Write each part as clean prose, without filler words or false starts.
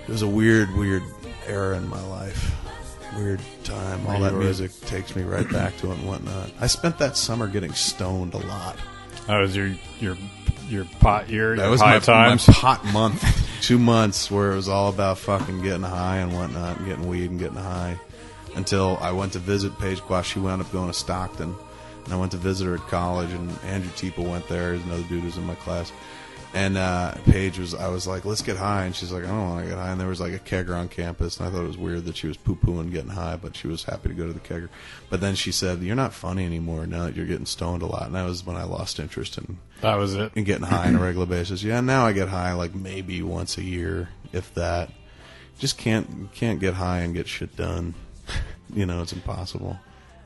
It was a weird era in my life. Weird time. All that music takes me right back to it and whatnot. I spent that summer getting stoned a lot. That was your pot year. That was high my times. pot month. 2 months where it was all about fucking getting high and whatnot, and getting weed and getting high. Until I went to visit Paige Quash. She wound up going to Stockton, and I went to visit her at college. And Andrew Teeple went there. He's another dude who's in my class. And Paige I was like, let's get high. And she's like, I don't want to get high. And there was like a kegger on campus. And I thought it was weird that she was poo-pooing getting high, but she was happy to go to the kegger. But then she said, you're not funny anymore now that you're getting stoned a lot. And that was when I lost interest in That was it. in getting high on a regular basis. Yeah, now I get high like maybe once a year, if that. Just can't get high and get shit done. You know, it's impossible.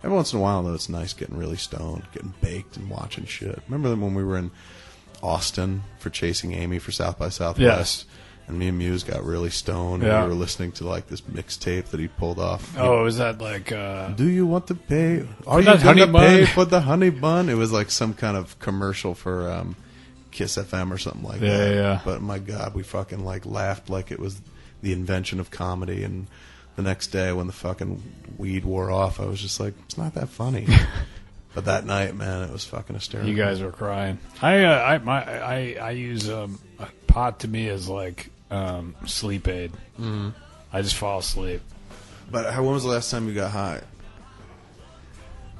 Every once in a while, though, it's nice getting really stoned, getting baked and watching shit. Remember when we were in Austin for Chasing Amy for South by Southwest? Yes. And me and Muse got really stoned. Yeah. And we were listening to like this mixtape that he pulled off. Oh, was that like... Do you want to pay? Are you that going to honey pay bun? for the honey bun? It was like some kind of commercial for Kiss FM or something like that. Yeah. But my God, we fucking like laughed like it was the invention of comedy. And the next day when the fucking weed wore off, I was just like, it's not that funny. But that night, man, it was fucking hysterical. You guys were crying. I use pot to me as like sleep aid. Mm-hmm. I just fall asleep. But when was the last time you got high?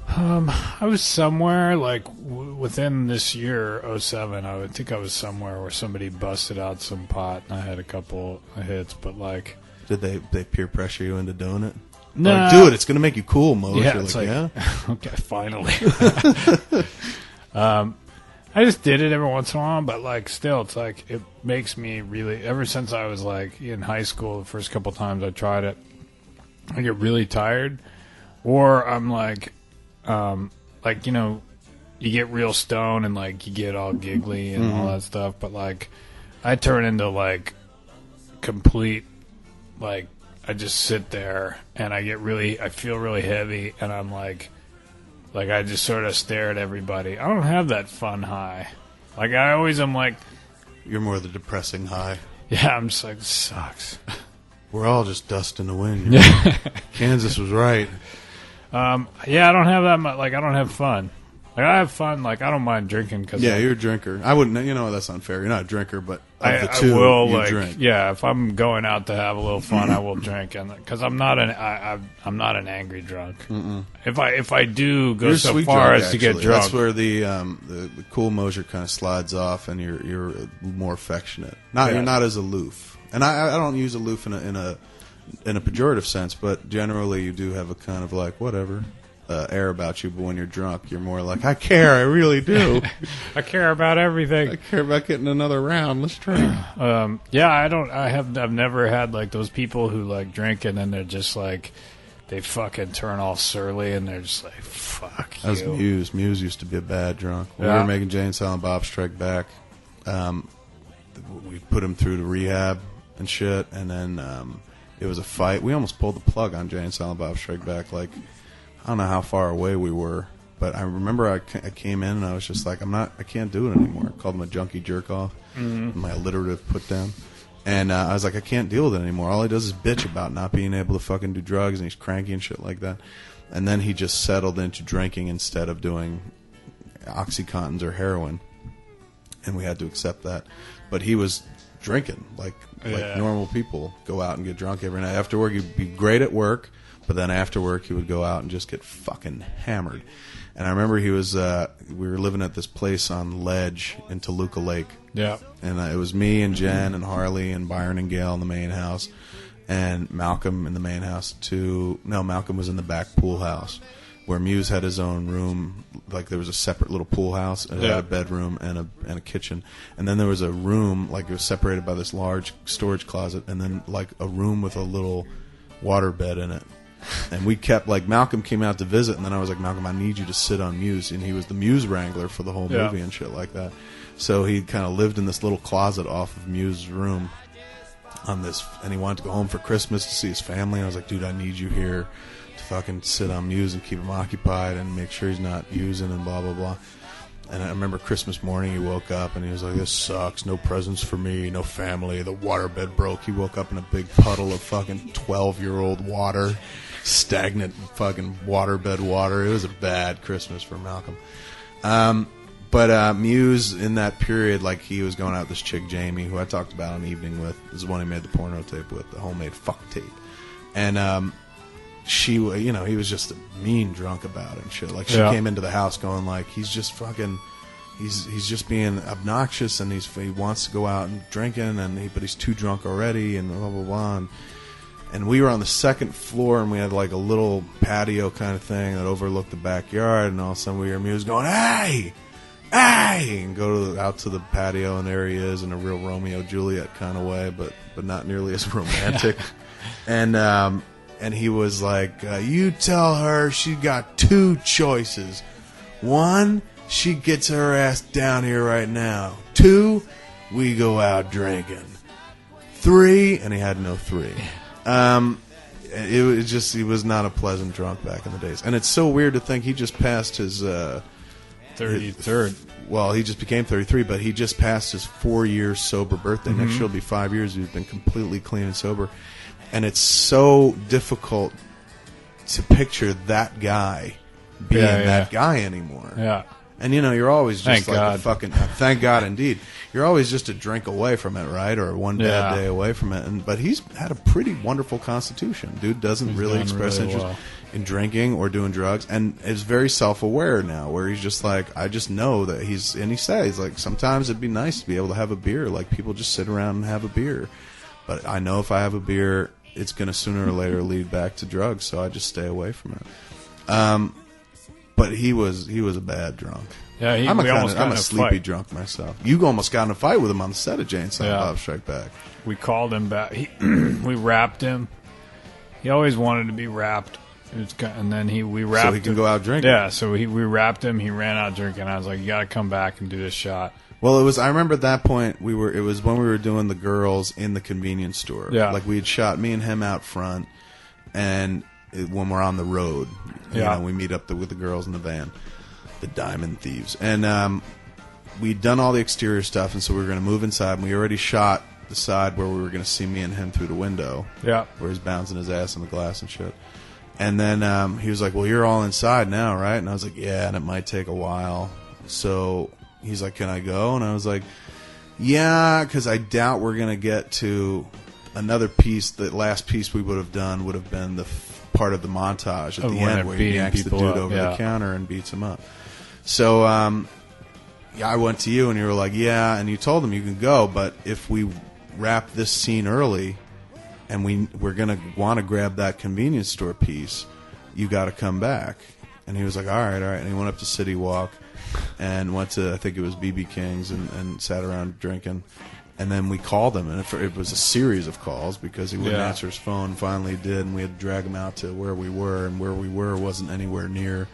I was somewhere like within this year, 2007. I would think I was somewhere where somebody busted out some pot, and I had a couple of hits. But like, did they peer pressure you into doing it? No, like, do it. It's going to make you cool, Mo. Yeah, You're it's like, yeah. Okay, finally. I just did it every once in a while, but like, still, it's like it makes me really. Ever since I was like in high school, the first couple times I tried it, I get really tired, or I'm like you know, you get real stoned and like you get all giggly and all that stuff, but like I turn into like complete like. I just sit there and I feel really heavy, and I'm like I just sort of stare at everybody. I don't have that fun high. Like I always am like, you're more the depressing high. Yeah, I'm just like, this sucks. We're all just dust in the wind. You know? Kansas was right. Yeah, I don't have that much. Like I don't have fun. Like I have fun. Like I don't mind drinking because you're a drinker. I wouldn't. You know, that's unfair. You're not a drinker, but of the I two, will you like drink. Yeah. If I'm going out to have a little fun, I will drink, and because I'm not I'm not an angry drunk. Mm-mm. If I do go you're so far drunk, as to get drunk, that's where the cool Mosier kind of slides off, and you're more affectionate. You're not as aloof, and I don't use aloof in a pejorative sense, but generally you do have a kind of like whatever. Air about you, but when you're drunk, you're more like, I care, I really do. I care about everything. I care about getting another round. Let's drink. I've never had like those people who like drink and then they're just like, they fucking turn all surly and they're just like, fuck you. That was Muse. Muse used to be a bad drunk. When we were making Jay and Silent Bob Strike Back, we put him through the rehab and shit, and then it was a fight. We almost pulled the plug on Jay and Silent Bob Strike Back, like, I don't know how far away we were, but I remember I came in and I was just like, I can't do it anymore. I called him a junkie jerk off, my alliterative put down. And I was like, I can't deal with it anymore. All he does is bitch about not being able to fucking do drugs, and he's cranky and shit like that. And then he just settled into drinking instead of doing Oxycontins or heroin. And we had to accept that. But he was drinking like normal people go out and get drunk every night. After work, he'd be great at work. But then after work, he would go out and just get fucking hammered. And I remember we were living at this place on Ledge in Toluca Lake. Yeah. And it was me and Jen and Harley and Byron and Gail in the main house. And Malcolm in the main house too. No, Malcolm was in the back pool house where Muse had his own room. Like there was a separate little pool house. And it had a bedroom and a kitchen. And then there was a room, like it was separated by this large storage closet. And then like a room with a little water bed in it. And we kept, like, Malcolm came out to visit, and then I was like, Malcolm, I need you to sit on Muse. And he was the Muse wrangler for the whole movie and shit like that. So he kind of lived in this little closet off of Muse's room on this, and he wanted to go home for Christmas to see his family. And I was like, dude, I need you here to fucking sit on Muse and keep him occupied and make sure he's not using and blah, blah, blah. And I remember Christmas morning, he woke up and he was like, "This sucks. No presents for me, no family. The waterbed broke." He woke up in a big puddle of fucking 12-year-old water, stagnant fucking waterbed water. It was a bad Christmas for Malcolm. But Muse, in that period, like, he was going out with this chick, Jamie, who I talked about on Evening with. This is the one he made the porno tape with, the homemade fuck tape. And she, you know, he was just a mean drunk about it and shit. Like, she came into the house going, like, he's just fucking, he's just being obnoxious, and he wants to go out and drinking, but he's too drunk already, and blah, blah, blah. And we were on the second floor, and we had, like, a little patio kind of thing that overlooked the backyard, and all of a sudden we hear Muse going, "Hey! Hey!" and go out to the patio, and there he is in a real Romeo Juliet kind of way, but not nearly as romantic. And he was like, "You tell her she got 2 choices. 1, she gets her ass down here right now. 2, we go out drinking. 3," and he had no 3. It was just, he was not a pleasant drunk back in the days. And it's so weird to think he just passed his 33rd. Well, he just became 33, but he just passed his 4-year sober birthday. Next year will be 5 years. He's been completely clean and sober. And it's so difficult to picture that guy being that guy anymore. Yeah. And, you know, you're always just Thank God. a fucking... Thank God, indeed. You're always just a drink away from it, right? Or one bad day away from it. But he's had a pretty wonderful constitution. Dude doesn't really express interest in drinking or doing drugs. And is very self-aware now, where he's just like, I just know that he's... And he says, like, sometimes it'd be nice to be able to have a beer. Like, people just sit around and have a beer. But I know if I have a beer, it's going to sooner or later lead back to drugs. So I just stay away from it. But he was a bad drunk. Yeah, I'm a sleepy drunk myself. You almost got in a fight with him on the set of Jay and Silent Bob Strike Back. We called him back. We wrapped him. He always wanted to be wrapped. And then we wrapped him. So he can go out drinking. Yeah, so we wrapped him. He ran out drinking. I was like, "You got to come back and do this shot." Well, I remember at that point, it was when we were doing the girls in the convenience store. Yeah. Like, we had shot me and him out front, and when we're on the road, you know, we meet up with the girls in the van, the Diamond Thieves. And we'd done all the exterior stuff, and so we were going to move inside, and we already shot the side where we were going to see me and him through the window. Yeah. Where he's bouncing his ass on the glass and shit. And then he was like, "Well, you're all inside now, right?" And I was like, "Yeah, and it might take a while." So he's like, "Can I go?" And I was like, "Yeah, because I doubt we're going to get to another piece. The last piece we would have done would have been the part of the montage at the end where he yanks the dude over the counter and beats him up." So I went to you and you were like, "Yeah," and you told him you can go, but if we wrap this scene early and we're going to want to grab that convenience store piece, you got to come back. And he was like, all right. And he went up to City Walk and went to, I think it was BB King's, and sat around drinking. And then we called him, and it was a series of calls because he wouldn't answer his phone. Finally he did, and we had to drag him out to where we were, and where we were wasn't anywhere near.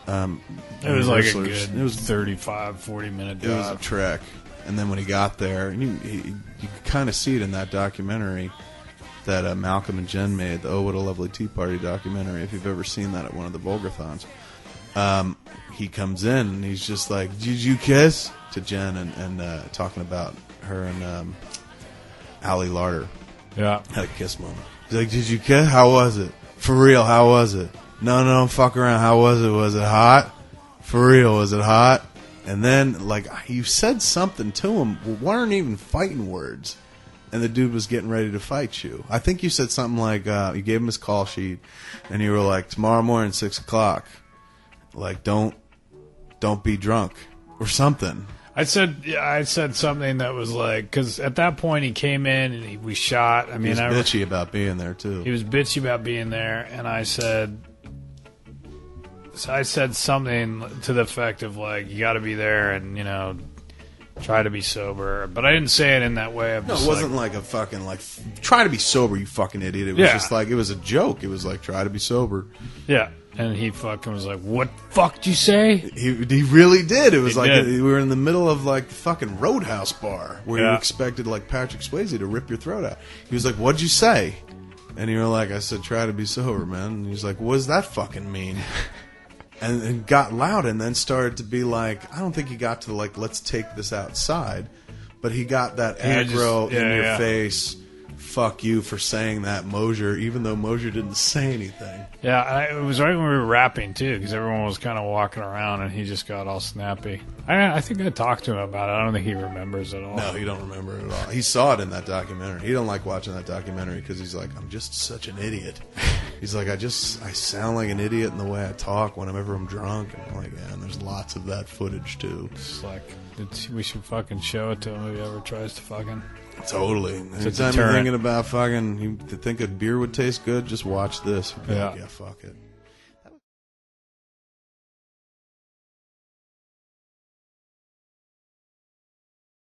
It was like a good 35, 40-minute drive. It was a trek. And then when he got there, and you could kind of see it in that documentary that Malcolm and Jen made, the "Oh, What a Lovely Tea Party" documentary, if you've ever seen that at one of the Vulgarthons. He comes in, and he's just like, "Did you kiss?" to Jen, and talking about her and Allie Larder. Yeah. Had a kiss moment. He's like, "Did you kiss? How was it? For real, how was it? No, don't fuck around. How was it? Was it hot? For real, was it hot?" And then, like, you said something to him, weren't even fighting words, and the dude was getting ready to fight you. I think you said something like, you gave him his call sheet, and you were like, "Tomorrow morning, 6 o'clock, like, don't be drunk," or something. I said something that was like, because at that point he came in and we shot. I mean, he was bitchy about being there too. He was bitchy about being there, and I said something to the effect of like, "You got to be there, and, you know, try to be sober." But I didn't say it in that way. No, it wasn't like a fucking like, "Try to be sober, you fucking idiot." It was just like, it was a joke. It was like, "Try to be sober." Yeah. And he fucking was like, "What the fuck did you say?" He really did. It was we were in the middle of like the fucking Roadhouse bar where you expected like Patrick Swayze to rip your throat out. He was like, "What'd you say?" And you were like, "I said, try to be sober, man." And he's like, "What does that fucking mean?" and got loud, and then started to be like, I don't think he got to like, let's take this outside, but he got that aggro in your face. Fuck you for saying that, Mosier, even though Mosier didn't say anything. Yeah, it was right when we were rapping, too, because everyone was kind of walking around, and he just got all snappy. I think I talked to him about it. I don't think he remembers at all. No, he don't remember it at all. He saw it in that documentary. He don't like watching that documentary because he's like, I'm just such an idiot. He's like, I sound like an idiot in the way I talk whenever I'm drunk. And I'm like, yeah, and there's lots of that footage, too. It's like, we should fucking show it to him if he ever tries to fucking... Totally. Anytime you're thinking about fucking, you think a beer would taste good, just watch this. Like, yeah, fuck it.